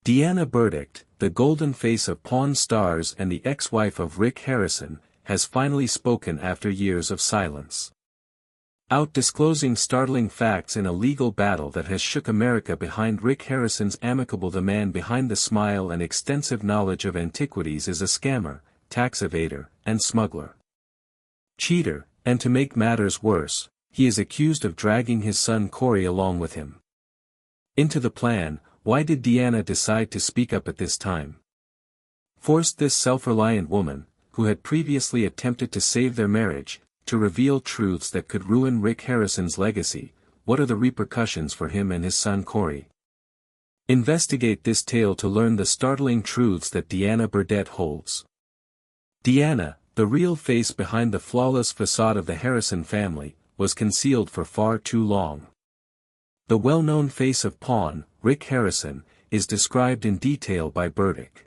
Deanna Burditt, the golden face of Pawn Stars and the ex-wife of Rick Harrison, has finally spoken after years of silence. Out disclosing startling facts in a legal battle that has shook America behind Rick Harrison's amicable the man behind the smile and extensive knowledge of antiquities is a scammer, tax evader, and smuggler. Cheater, and to make matters worse, he is accused of dragging his son Corey along with him. Into the plan, why did Deanna decide to speak up at this time? Forced this self-reliant woman, who had previously attempted to save their marriage, to reveal truths that could ruin Rick Harrison's legacy. What are the repercussions for him and his son Corey? Investigate this tale to learn the startling truths that Deanna Burditt holds. Deanna, the real face behind the flawless facade of the Harrison family, was concealed for far too long. The well-known face of Pawn, Rick Harrison, is described in detail by Burditt.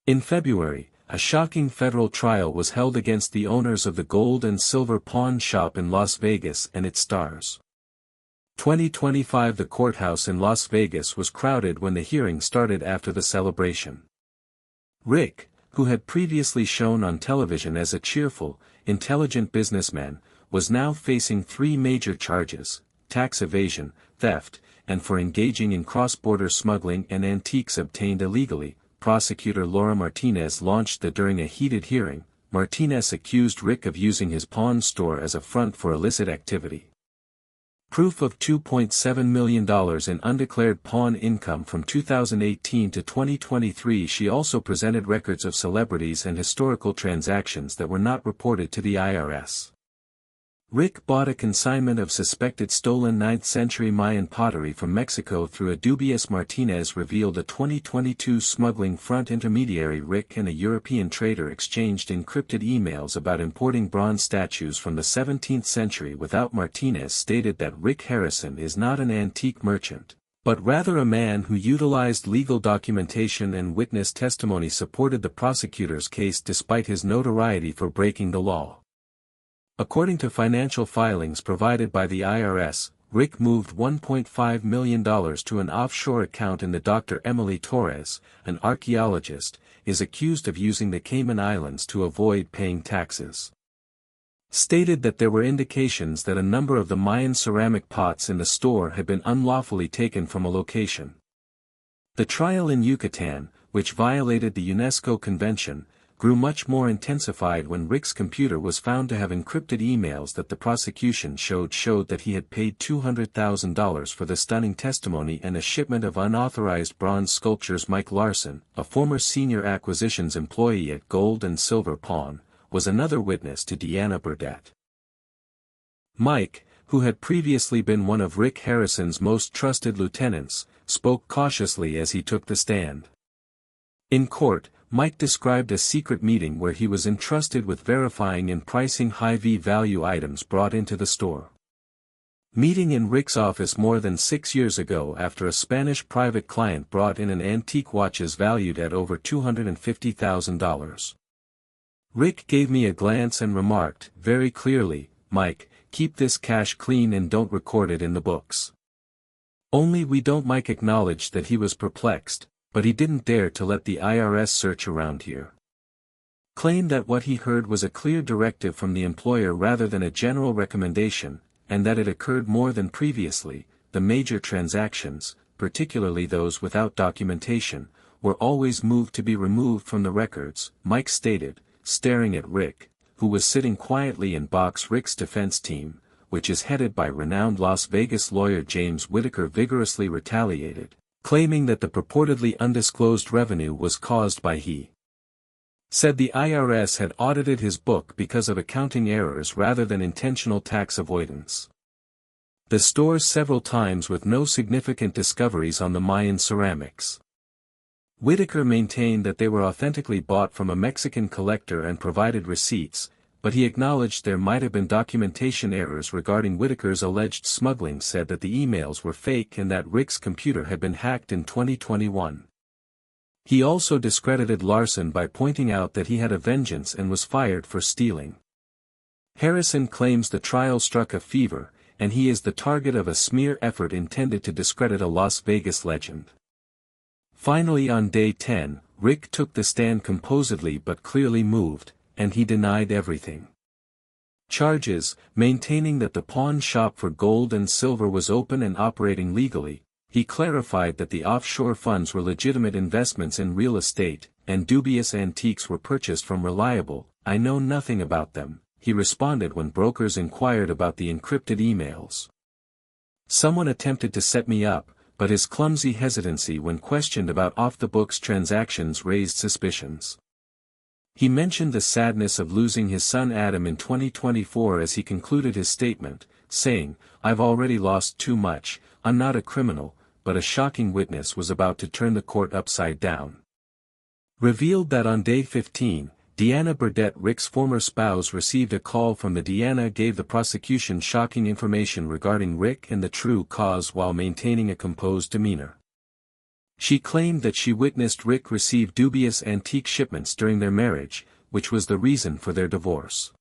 In February, a shocking federal trial was held against the owners of the gold and silver pawn shop in Las Vegas and its stars. 2025 The courthouse in Las Vegas was crowded when the hearing started after the celebration. Rick, who had previously shown on television as a cheerful, intelligent businessman, was now facing 3 major charges: tax evasion, theft, and for engaging in cross-border smuggling and antiques obtained illegally. Prosecutor Laura Martinez launched during a heated hearing. Martinez accused Rick of using his pawn store as a front for illicit activity. Proof of $2.7 million in undeclared pawn income from 2018 to 2023. She also presented records of celebrities and historical transactions that were not reported to the IRS. Rick bought a consignment of suspected stolen 9th-century Mayan pottery from Mexico through a dubious. Martinez revealed a 2022 smuggling front. Intermediary Rick and a European trader exchanged encrypted emails about importing bronze statues from the 17th century. Without Martinez stated that Rick Harrison is not an antique merchant, but rather a man who utilized legal documentation and witness testimony supported the prosecutor's case despite his notoriety for breaking the law. According to financial filings provided by the IRS, Rick moved $1.5 million to an offshore account in the Dr. Emily Torres, an archaeologist, is accused of using the Cayman Islands to avoid paying taxes. Stated that there were indications that a number of the Mayan ceramic pots in the store had been unlawfully taken from a location. The trial in Yucatan, which violated the UNESCO Convention, grew much more intensified when Rick's computer was found to have encrypted emails that the prosecution showed that he had paid $200,000 for the stunning testimony and a shipment of unauthorized bronze sculptures. Mike Larson, a former senior acquisitions employee at Gold and Silver Pawn, was another witness to Deanna Burditt. Mike, who had previously been one of Rick Harrison's most trusted lieutenants, spoke cautiously as he took the stand. In court, Mike described a secret meeting where he was entrusted with verifying and pricing high V-value items brought into the store. Meeting in Rick's office more than 6 years ago after a Spanish private client brought in an antique watches valued at over $250,000. Rick gave me a glance and remarked, very clearly, "Mike, keep this cash clean and don't record it in the books." Only we don't. Mike acknowledged that he was perplexed, but he didn't dare to let the IRS search around here. Claimed that what he heard was a clear directive from the employer rather than a general recommendation, and that it occurred more than previously. The major transactions, particularly those without documentation, were always moved to be removed from the records, Mike stated, staring at Rick, who was sitting quietly in box. Rick's defense team, which is headed by renowned Las Vegas lawyer James Whitaker, vigorously retaliated, claiming that the purportedly undisclosed revenue was caused by he said the IRS had audited his book because of accounting errors rather than intentional tax avoidance. The stores several times with no significant discoveries on the Mayan ceramics. Whitaker maintained that they were authentically bought from a Mexican collector and provided receipts, but he acknowledged there might have been documentation errors regarding Whitaker's alleged smuggling. Said that the emails were fake and that Rick's computer had been hacked in 2021. He also discredited Larson by pointing out that he had a vengeance and was fired for stealing. Harrison claims the trial struck a fever, and he is the target of a smear effort intended to discredit a Las Vegas legend. Finally on day 10, Rick took the stand composedly but clearly moved, and he denied everything. Charges, maintaining that the pawn shop for gold and silver was open and operating legally. He clarified that the offshore funds were legitimate investments in real estate, and dubious antiques were purchased from reliable. "I know nothing about them," he responded when brokers inquired about the encrypted emails. "Someone attempted to set me up, but his clumsy hesitancy when questioned about off-the-books transactions raised suspicions." He mentioned the sadness of losing his son Adam in 2024 as he concluded his statement, saying, "I've already lost too much. I'm not a criminal," but a shocking witness was about to turn the court upside down. Revealed that on day 15, Deanna Burditt, Rick's former spouse, received a call from the Deanna gave the prosecution shocking information regarding Rick and the true cause while maintaining a composed demeanor. She claimed that she witnessed Rick receive dubious antique shipments during their marriage, which was the reason for their divorce.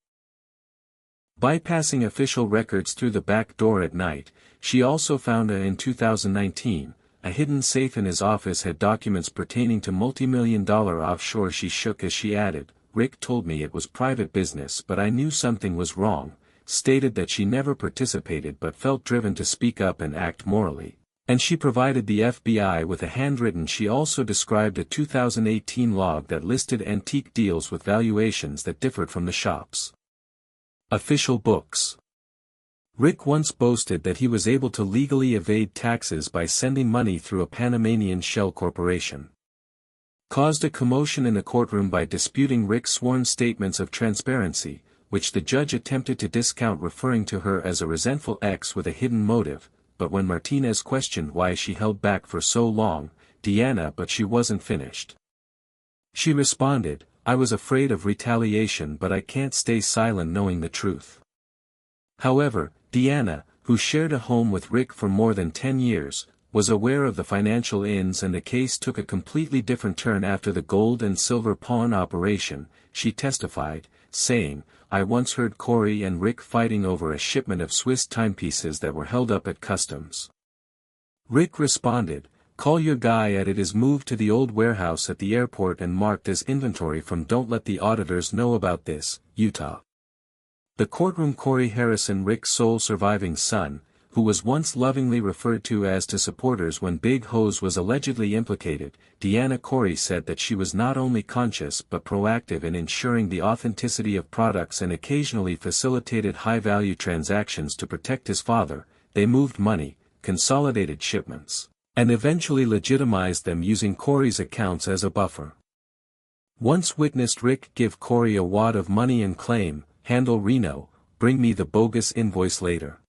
Bypassing official records through the back door at night, she also found in 2019, a hidden safe in his office had documents pertaining to multi-million-dollar offshore. She shook as she added, "Rick told me it was private business but I knew something was wrong," stated that she never participated but felt driven to speak up and act morally. And she provided the FBI with a handwritten. She also described a 2018 log that listed antique deals with valuations that differed from the shop's official books. Rick once boasted that he was able to legally evade taxes by sending money through a Panamanian shell corporation. Caused a commotion in the courtroom by disputing Rick's sworn statements of transparency, which the judge attempted to discount, referring to her as a resentful ex with a hidden motive. But when Martinez questioned why she held back for so long, Deanna, but she wasn't finished. She responded, "I was afraid of retaliation but I can't stay silent knowing the truth." However, Deanna, who shared a home with Rick for more than 10 years, was aware of the financial ins, and the case took a completely different turn after the gold and silver pawn operation. She testified, saying, "I once heard Corey and Rick fighting over a shipment of Swiss timepieces that were held up at customs. Rick responded, 'Call your guy at it is moved to the old warehouse at the airport and marked as inventory from don't let the auditors know about this, Utah.'" The courtroom. Corey Harrison, Rick's sole surviving son, who was once lovingly referred to as to supporters when Big Hose was allegedly implicated, Deanna. Corey said that she was not only conscious but proactive in ensuring the authenticity of products and occasionally facilitated high-value transactions to protect his father. They moved money, consolidated shipments, and eventually legitimized them using Corey's accounts as a buffer. Once witnessed Rick give Corey a wad of money and claim, "Handle Reno, bring me the bogus invoice later."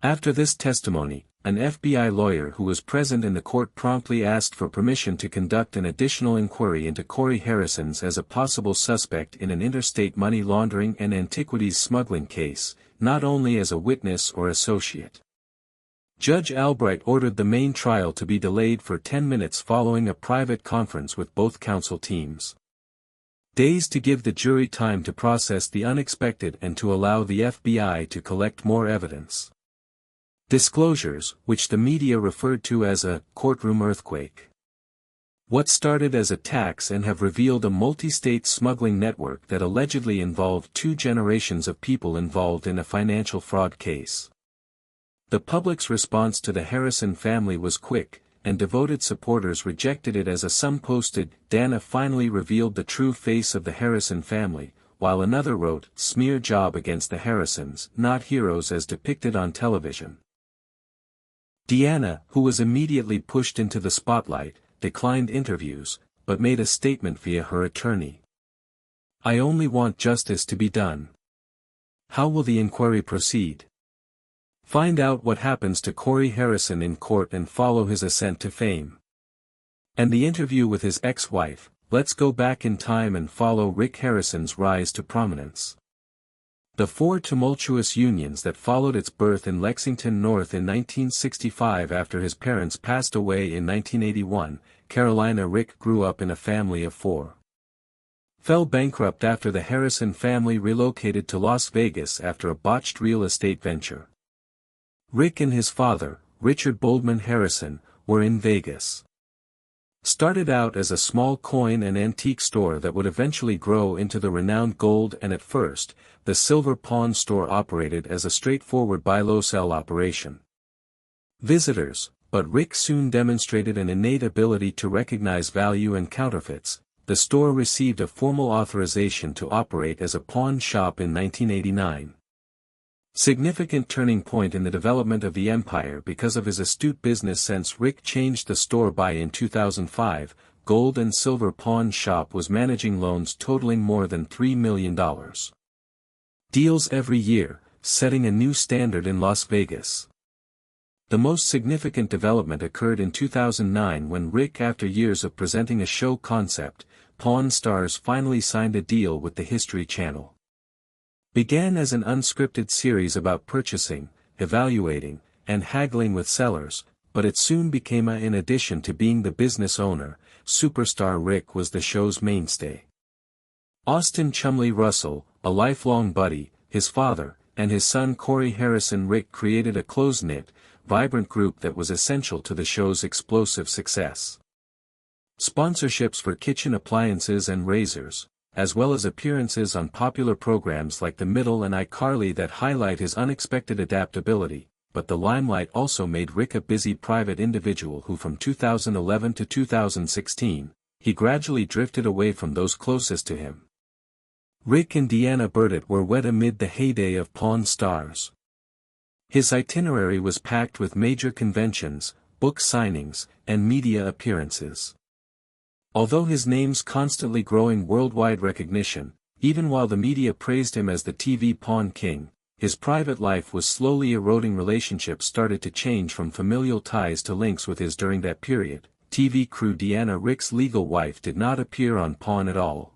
After this testimony, an FBI lawyer who was present in the court promptly asked for permission to conduct an additional inquiry into Corey Harrison's as a possible suspect in an interstate money laundering and antiquities smuggling case, not only as a witness or associate. Judge Albright ordered the main trial to be delayed for 10 minutes following a private conference with both counsel teams. Days to give the jury time to process the unexpected and to allow the FBI to collect more evidence. Disclosures, which the media referred to as a courtroom earthquake. What started as attacks and have revealed a multi-state smuggling network that allegedly involved 2 generations of people involved in a financial fraud case. The public's response to the Harrison family was quick, and devoted supporters rejected it as some posted, "Deanna finally revealed the true face of the Harrison family," while another wrote, "Smear job against the Harrisons, not heroes as depicted on television." Deanna, who was immediately pushed into the spotlight, declined interviews, but made a statement via her attorney. "I only want justice to be done." How will the inquiry proceed? Find out what happens to Corey Harrison in court and follow his ascent to fame. And the interview with his ex-wife. Let's go back in time and follow Rick Harrison's rise to prominence. The 4 tumultuous unions that followed its birth in Lexington North in 1965 after his parents passed away in 1981, Carolina. Rick grew up in a family of 4. Fell bankrupt after the Harrison family relocated to Las Vegas after a botched real estate venture. Rick and his father, Richard Boldman Harrison, were in Vegas. started out as a small coin and antique store that would eventually grow into the renowned gold, and at first, the silver pawn store operated as a straightforward buy-low-sell operation. But Rick soon demonstrated an innate ability to recognize value and counterfeits. The store received a formal authorization to operate as a pawn shop in 1989. Significant turning point in the development of the empire. Because of his astute business sense, Rick changed the store by in 2005, Gold and Silver Pawn Shop was managing loans totaling more than $3 million. Deals every year, setting a new standard in Las Vegas. The most significant development occurred in 2009 when Rick, after years of presenting a show concept, Pawn Stars, finally signed a deal with the History Channel. Began as an unscripted series about purchasing, evaluating, and haggling with sellers, but it soon became in addition to being the business owner, superstar Rick was the show's mainstay. Austin Chumley Russell, a lifelong buddy, his father, and his son Corey Harrison, Rick created a close-knit, vibrant group that was essential to the show's explosive success. Sponsorships for kitchen appliances and razors, as well as appearances on popular programs like The Middle and iCarly that highlight his unexpected adaptability, but the limelight also made Rick a busy private individual who, from 2011 to 2016, he gradually drifted away from those closest to him. Rick and Deanna Burditt were wed amid the heyday of Pawn Stars. His itinerary was packed with major conventions, book signings, and media appearances. Although his name's constantly growing worldwide recognition, even while the media praised him as the TV pawn king, his private life was slowly eroding. Relationships started to change from familial ties to links with his. During that period, TV crew Deanna, Rick's legal wife, did not appear on Pawn at all.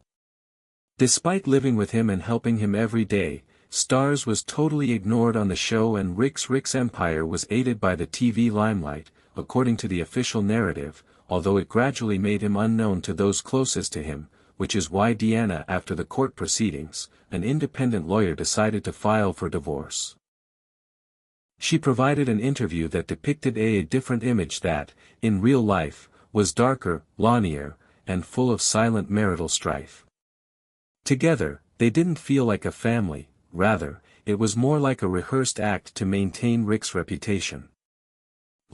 Despite living with him and helping him every day, Stars was totally ignored on the show, and Rick's empire was aided by the TV limelight, according to the official narrative, although it gradually made him unknown to those closest to him, which is why Deanna, after the court proceedings, an independent lawyer, decided to file for divorce. She provided an interview that depicted a different image that, in real life, was darker, lonelier, and full of silent marital strife. Together, they didn't feel like a family, rather, it was more like a rehearsed act to maintain Rick's reputation.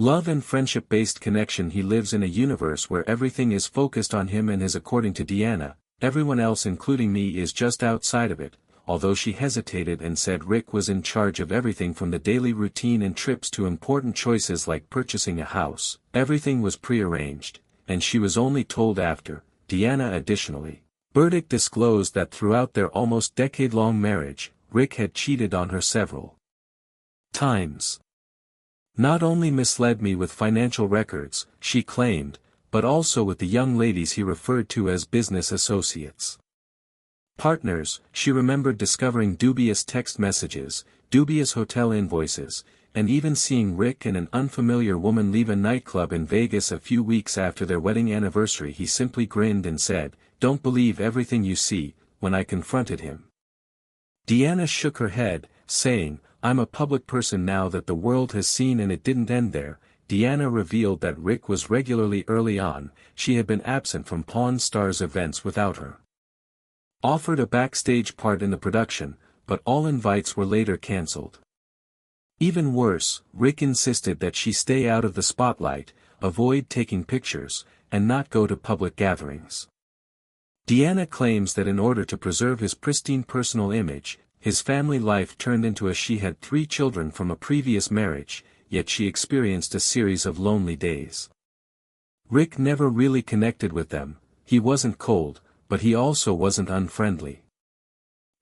Love and friendship-based connection. He lives in a universe where everything is focused on him and his. According to Deanna, everyone else, including me, is just outside of it. Although she hesitated and said Rick was in charge of everything from the daily routine and trips to important choices like purchasing a house, everything was prearranged, and she was only told after. Deanna additionally, Burditt disclosed that throughout their almost decade-long marriage, Rick had cheated on her several times. Not only misled me with financial records, she claimed, but also with the young ladies he referred to as business associates. Partners. She remembered discovering dubious text messages, dubious hotel invoices, and even seeing Rick and an unfamiliar woman leave a nightclub in Vegas a few weeks after their wedding anniversary. He simply grinned and said, "Don't believe everything you see," when I confronted him. Deanna shook her head, saying, "I'm a public person now that the world has seen," and it didn't end there. Deanna revealed that Rick was regularly. Early on, she had been absent from Pawn Stars events without her. Offered a backstage part in the production, but all invites were later cancelled. Even worse, Rick insisted that she stay out of the spotlight, avoid taking pictures, and not go to public gatherings. Deanna claims that in order to preserve his pristine personal image, his family life turned into a. She had 3 children from a previous marriage, yet she experienced a series of lonely days. Rick never really connected with them. He wasn't cold, but he also wasn't unfriendly.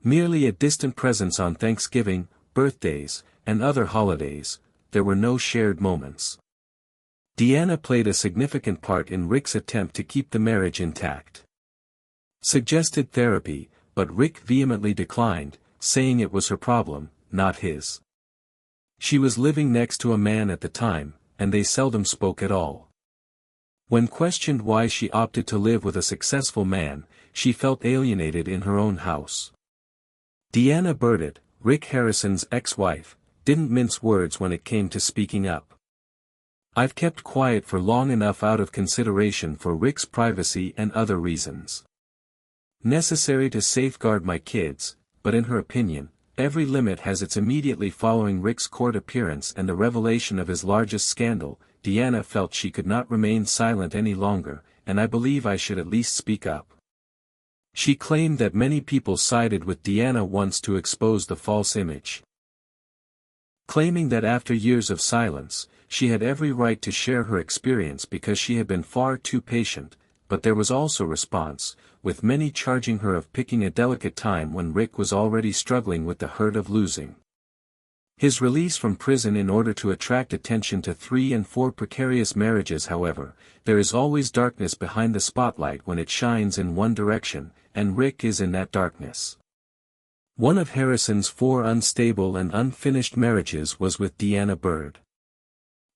Merely a distant presence on Thanksgiving, birthdays, and other holidays. There were no shared moments. Deanna played a significant part in Rick's attempt to keep the marriage intact. Suggested therapy, but Rick vehemently declined, saying it was her problem, not his. She was living next to a man at the time, and they seldom spoke at all. When questioned why she opted to live with a successful man, she felt alienated in her own house. Deanna Burditt, Rick Harrison's ex-wife, didn't mince words when it came to speaking up. I've kept quiet for long enough out of consideration for Rick's privacy and other reasons. Necessary to safeguard my kids, but in her opinion, every limit has its immediately following Rick's court appearance and the revelation of his largest scandal. Deanna felt she could not remain silent any longer, and I believe I should at least speak up. She claimed that many people sided with Deanna once to expose the false image. Claiming that after years of silence, she had every right to share her experience because she had been far too patient, but there was also response, with many charging her of picking a delicate time when Rick was already struggling with the hurt of losing his release from prison in order to attract attention to 3 and 4 precarious marriages. However, there is always darkness behind the spotlight when it shines in one direction, and Rick is in that darkness. One of Harrison's 4 unstable and unfinished marriages was with Deanna Burditt.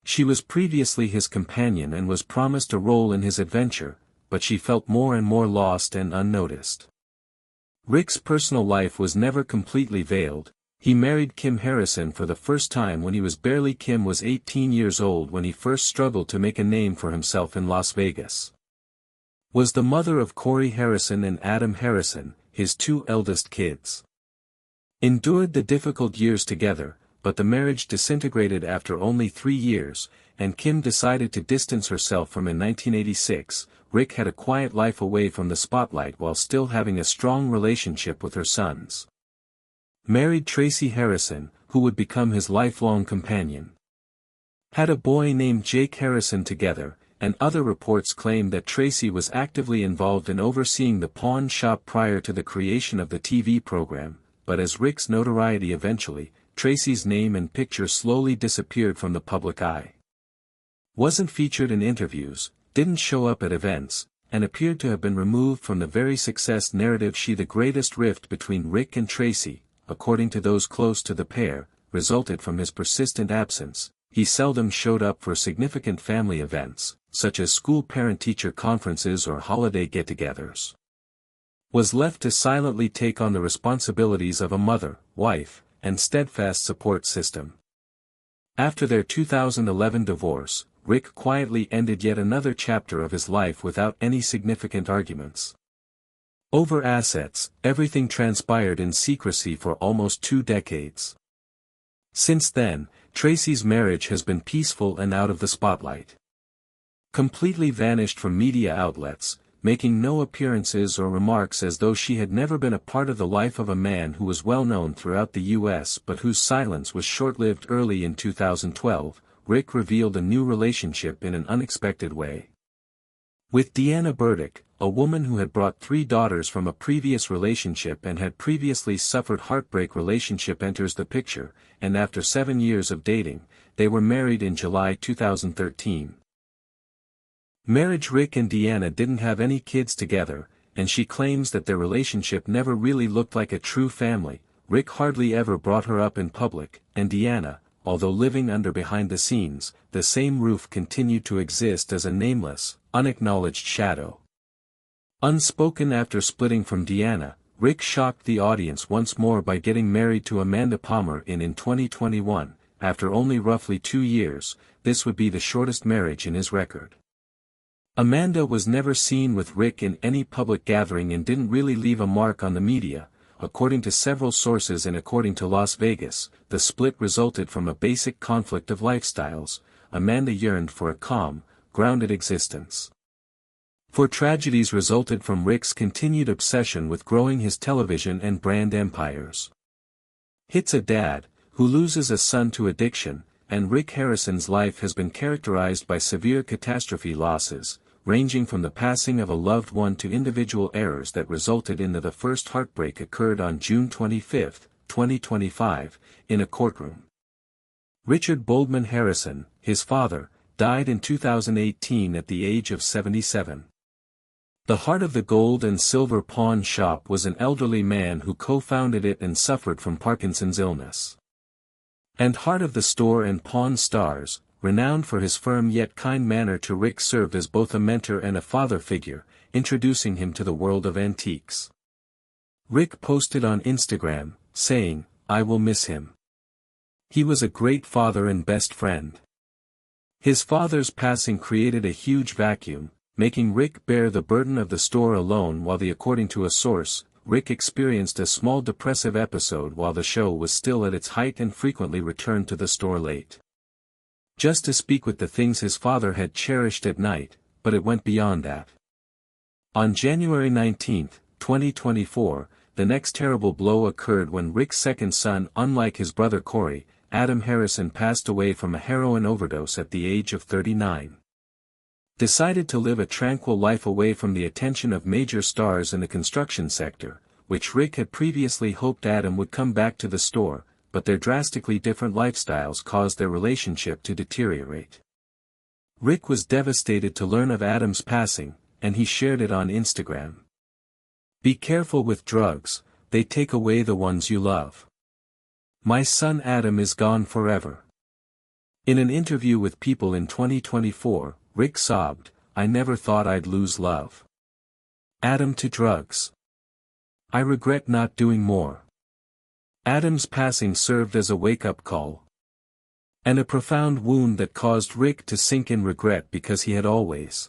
She was previously his companion and was promised a role in his adventure, but she felt more and more lost and unnoticed. Rick's personal life was never completely veiled. He married Kim Harrison for the first time when he was barely. Kim was 18 years old when he first struggled to make a name for himself in Las Vegas. Was the mother of Corey Harrison and Adam Harrison, his 2 eldest kids. Endured the difficult years together, but the marriage disintegrated after only 3 years, and Kim decided to distance herself from him in 1986. Rick had a quiet life away from the spotlight while still having a strong relationship with her sons. Married Tracy Harrison, who would become his lifelong companion. Had a boy named Jake Harrison together, and other reports claim that Tracy was actively involved in overseeing the pawn shop prior to the creation of the TV program, but as Rick's notoriety eventually, Tracy's name and picture slowly disappeared from the public eye. Wasn't featured in interviews, didn't show up at events, and appeared to have been removed from the very success narrative. The greatest rift between Rick and Tracy, according to those close to the pair, resulted from his persistent absence. He seldom showed up for significant family events, such as school parent-teacher conferences or holiday get-togethers. Was left to silently take on the responsibilities of a mother, wife, and steadfast support system. After their 2011 divorce, Rick quietly ended yet another chapter of his life without any significant arguments. Over assets, everything transpired in secrecy for almost 2 decades. Since then, Tracy's marriage has been peaceful and out of the spotlight. Completely vanished from media outlets, making no appearances or remarks, as though she had never been a part of the life of a man who was well known throughout the U.S. but whose silence was short-lived. Early in 2012, Rick revealed a new relationship in an unexpected way. With Deanna Burditt, a woman who had brought 3 daughters from a previous relationship and had previously suffered heartbreak. Relationship enters the picture, and after 7 years of dating, they were married in July 2013. Marriage. Rick and Deanna didn't have any kids together, and she claims that their relationship never really looked like a true family. Rick hardly ever brought her up in public, and Deanna, although living under behind the scenes, the same roof continued to exist as a nameless, unacknowledged shadow. Unspoken. After splitting from Deanna, Rick shocked the audience once more by getting married to Amanda Palmer in 2021. After only roughly 2 years, this would be the shortest marriage in his record. Amanda was never seen with Rick in any public gathering and didn't really leave a mark on the media. According to several sources and according to Las Vegas, the split resulted from a basic conflict of lifestyles. Amanda yearned for a calm, grounded existence. For tragedies resulted from Rick's continued obsession with growing his television and brand empires. Hits a dad, who loses a son to addiction, and Rick Harrison's life has been characterized by severe catastrophe losses, ranging from the passing of a loved one to individual errors that resulted in the first heartbreak occurred on June 25, 2025, in a courtroom. Richard Boldman Harrison, his father, died in 2018 at the age of 77. The heart of the gold and silver pawn shop was an elderly man who co-founded it and suffered from Parkinson's illness. And heart of the store and Pawn Stars, renowned for his firm yet kind manner to Rick, served as both a mentor and a father figure, introducing him to the world of antiques. Rick posted on Instagram, saying, "I will miss him. He was a great father and best friend. His father's passing created a huge vacuum, making Rick bear the burden of the store alone while according to a source, Rick experienced a small depressive episode while the show was still at its height and frequently returned to the store late. Just to speak with the things his father had cherished at night, but it went beyond that. On January 19, 2024, the next terrible blow occurred when Rick's second son, unlike his brother Corey, Adam Harrison, passed away from a heroin overdose at the age of 39. Decided to live a tranquil life away from the attention of major stars in the construction sector, which Rick had previously hoped Adam would come back to the store, but their drastically different lifestyles caused their relationship to deteriorate. Rick was devastated to learn of Adam's passing, and he shared it on Instagram. "Be careful with drugs, they take away the ones you love. My son Adam is gone forever." In an interview with People in 2024, Rick sobbed, "I never thought I'd lose love. Adam to drugs. I regret not doing more." Adam's passing served as a wake-up call. And a profound wound that caused Rick to sink in regret because he had always